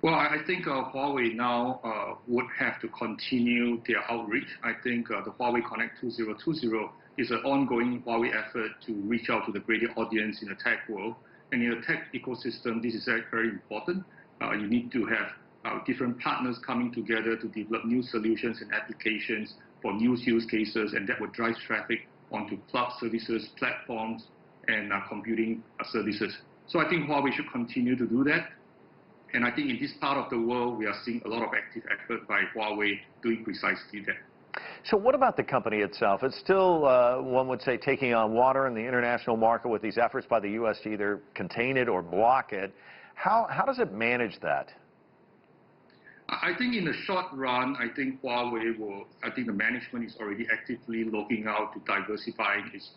Well, I think Huawei now would have to continue their outreach. I think the Huawei Connect 2020 is an ongoing Huawei effort to reach out to the greater audience in the tech world. And in the tech ecosystem, this is very important. You need to have different partners coming together to develop new solutions and applications for new use cases, and that would drive traffic onto cloud services, platforms, and computing services. So I think Huawei should continue to do that. And I think in this part of the world, we are seeing a lot of active effort by Huawei doing precisely that. So what about the company itself? It's still, one would say, taking on water in the international market with these efforts by the U.S. to either contain it or block it. How does it manage that? I think in the short run, I think the management is already actively looking out to diversifying its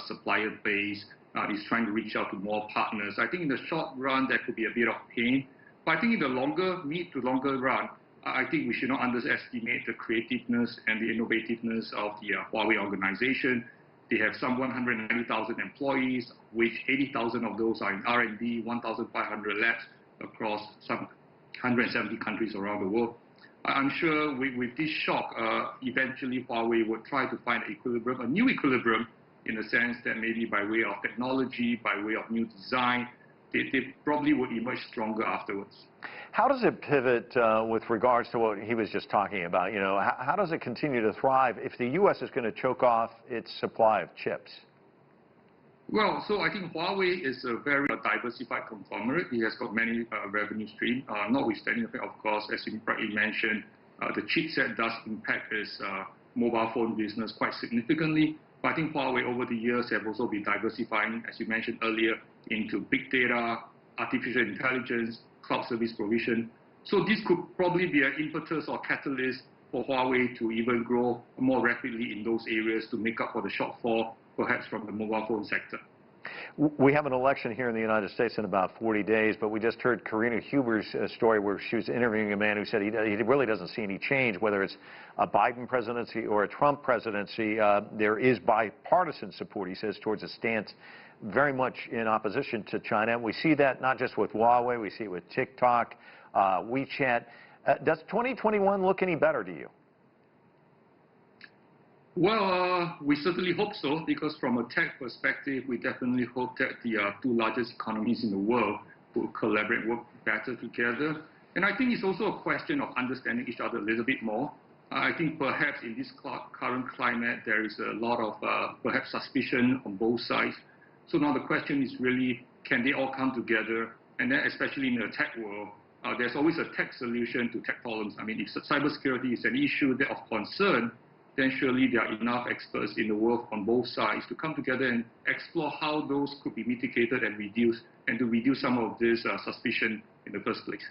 supplier base. Is trying to reach out to more partners. I think in the short run, there could be a bit of pain. But I think in the mid to longer run, I think we should not underestimate the creativeness and the innovativeness of the Huawei organization. They have some 190,000 employees, which 80,000 of those are in R&D, 1,500 labs across some 170 countries around the world. I'm sure with this shock, eventually Huawei will try to find a new equilibrium, in the sense that maybe by way of technology, by way of new design, they probably would emerge stronger afterwards. How does it pivot with regards to what he was just talking about? You know, how does it continue to thrive if the U.S. is going to choke off its supply of chips? Well, so I think Huawei is a very diversified conglomerate. It has got many revenue streams, notwithstanding the fact, of course, as you rightly mentioned, the chipset does impact its mobile phone business quite significantly. But I think Huawei over the years have also been diversifying, as you mentioned earlier, into big data, artificial intelligence, cloud service provision. So this could probably be an impetus or catalyst for Huawei to even grow more rapidly in those areas to make up for the shortfall, perhaps from the mobile phone sector. We have an election here in the United States in about 40 days, but we just heard Karina Huber's story where she was interviewing a man who said he really doesn't see any change, whether it's a Biden presidency or a Trump presidency. There is bipartisan support, he says, towards a stance very much in opposition to China. And we see that not just with Huawei, we see it with TikTok, WeChat. Does 2021 look any better to you? Well, we certainly hope so, because from a tech perspective, we definitely hope that the two largest economies in the world will collaborate, work better together. And I think it's also a question of understanding each other a little bit more. I think perhaps in this current climate, there is a lot of perhaps suspicion on both sides. So now the question is really, can they all come together? And then especially in the tech world, there's always a tech solution to tech problems. I mean, if cybersecurity is an issue of concern, then surely there are enough experts in the world on both sides to come together and explore how those could be mitigated and reduced, and to reduce some of this suspicion in the first place.